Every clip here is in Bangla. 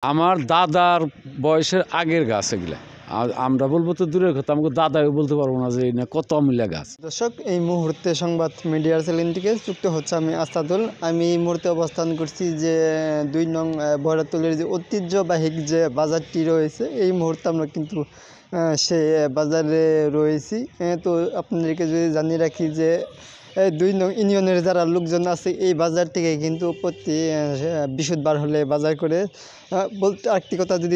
আমার দাদার বয়সের আগের গাছ এগুলা। আর আমরা বলবো তো দূরের কথা, আমাকে দাদাও বলতে পারবো না যে না কত অমূল্য গাছ। দর্শক, এই মুহূর্তে সংবাদ মিডিয়ার চ্যানেলটিকে যুক্ত হচ্ছে আমি আসাদুল। আমি এই মুহূর্তে অবস্থান করছি যে ২ নং বয়রাতুলের যে ঐতিহ্যবাহী যে বাজারটি রয়েছে, এই মুহূর্তে আমরা কিন্তু সে বাজারে রয়েছি। তো আপনাদেরকে যদি জানিয়ে রাখি যে ২ নং ইউনিয়নের যারা লোকজন আছে এই বাজার থেকে কিন্তু প্রতি বৃহস্পতিবার হলে বাজার করে। বলতে আরেকটি কথা যদি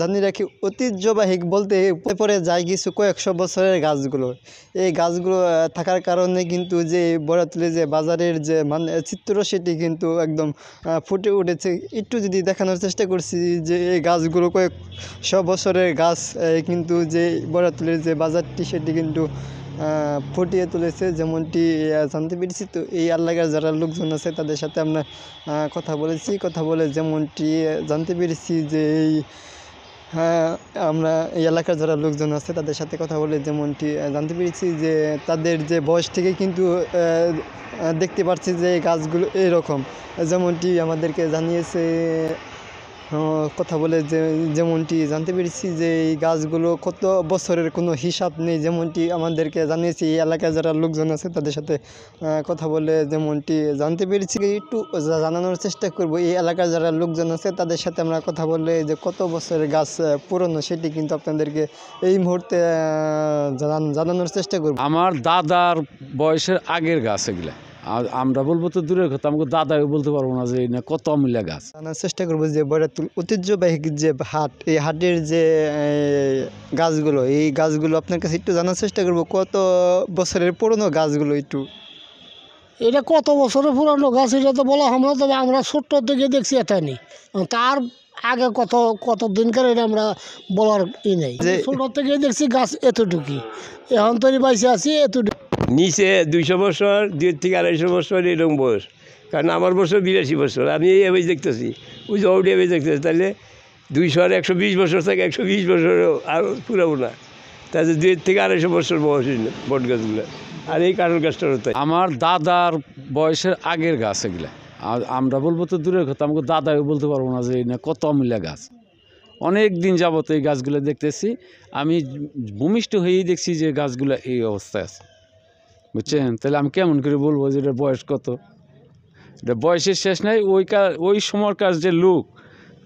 জানিয়ে রাখি, ঐতিহ্যবাহী বলতে পরে যায় কিছু কয়েকশো বছরের গাছগুলো। এই গাছগুলো থাকার কারণে কিন্তু যে বয়রাতুলে যে বাজারের যে চিত্র সেটি কিন্তু একদম ফুটে উঠেছে। একটু যদি দেখানোর চেষ্টা করছি যে এই গাছগুলো কয়েকশো বছরের গাছ, কিন্তু যে বয়রাতুলের যে বাজারটি সেটি কিন্তু ফুটিয়ে তুলেছে যেমনটি জানতে পেরেছি। তো এই এলাকার যারা লোকজন আছে তাদের সাথে আমরা কথা বলেছি। কথা বলে যেমনটি জানতে পেরেছি যে আমরা এই এলাকার যারা লোকজন আছে তাদের সাথে কথা বলে যেমনটি জানতে পেরেছি যে তাদের যে বয়স থেকে কিন্তু দেখতে পাচ্ছি যে এই গাছগুলো এরকম, যেমনটি আমাদেরকে জানিয়েছে। কথা বলে যেমনটি জানতে পেরেছি যে এই গাছগুলো কত বছরের কোনো হিসাব নেই, যেমনটি আমাদেরকে জানিয়েছি। এই এলাকায় যারা লোকজন আছে তাদের সাথে কথা বলে যেমনটি জানতে পেরেছি। একটু জানানোর চেষ্টা করব এই এলাকার যারা লোকজন আছে তাদের সাথে আমরা কথা বললে যে কত বছরের গাছ পুরনো সেটি কিন্তু আপনাদেরকে এই মুহূর্তে জানানোর চেষ্টা করব। আমার দাদার বয়সের আগের গাছ এগুলা। আর আমরা বলবো তো দূরের কথা, আমাকে দাদাও বলতে পারবো না যে না কত অমূল্য গাছ। জানার চেষ্টা করবো যে বয়রাতুল ঐতিহ্যবাহী যে হাট, এই হাটের যে গাছগুলো, এই গাছগুলো আপনার কাছে একটু জানার চেষ্টা করবো কত বছরের পুরনো গাছগুলো একটু। এটা কত বছরের পুরানো গাছ এটা তো বলা হয় না, তবে আমরা ছোট্ট থেকে দেখছি এটাই তার আগে কত দিনকার এটা আমরা বলার নেই। ছোট থেকে দেখছি গাছ এতটুকুই, এখন তৈরি পাইছে আছি এতটুকু। নিচে 200 বছর, 2 থেকে 250 বছর এরকম বয়স। কারণ আমার বছর 82 বছর, আমি এই এভাবে দেখতেছি, ওই যে ওটি এভাবে দেখতেছি। তাহলে 200 আর 120 বছর থেকে 120 বছর আর পুরাবো না, তাহলে 2 থেকে 250 বছর বয়স বট গাছগুলো। আর এই কাঁঠাল গাছটারও তাই। আমার দাদার বয়সের আগের গাছ এগুলা। আর আমরা বলবো তো দূরের কথা, আমাকে দাদাও বলতে পারবো না যে না কত অমূল্য গাছ। অনেক দিন যাবত এই গাছগুলো দেখতেছি, আমি ভূমিষ্ঠ হয়েই দেখছি যে গাছগুলো এই অবস্থায় আছে, বুঝছেন? তাহলে আমি কেমন করে বলবো যে এটার বয়স কত? এটা বয়সের শেষ নাই। ওই সময়কার যে লোক,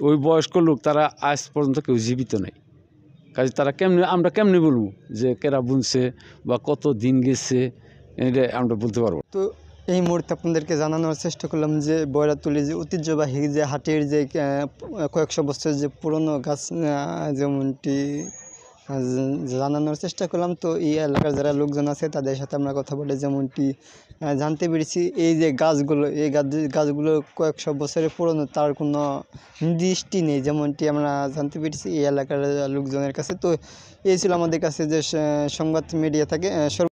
ওই বয়স্ক লোক, তারা আজ পর্যন্ত কেউ জীবিত নেই। কাজে তারা আমরা কেমনে বলবো যে কেরা বুনছে বা কত দিন গেছে, এটা আমরা বলতে পারবো। তো এই মুহূর্তে আপনাদেরকে জানানোর চেষ্টা করলাম যে বয়রাতুলি যে ঐতিহ্যবাহী যে হাটের যে কয়েকশো বছর যে পুরনো গাছ, যেমনটি জানানোর চেষ্টা করলাম। তো এই এলাকার যারা লোকজন আছে তাদের সাথে আমরা কথা বলে যেমনটি জানতে পেরেছি এই যে গাছগুলো, এই গাছগুলো কয়েকশো বছরের পুরনো, তার কোনো নির্দিষ্টি নেই, যেমনটি আমরা জানতে পেরেছি এই এলাকার লোকজনের কাছে। তো এই ছিল আমাদের কাছে যে সংবাদ মিডিয়া থাকে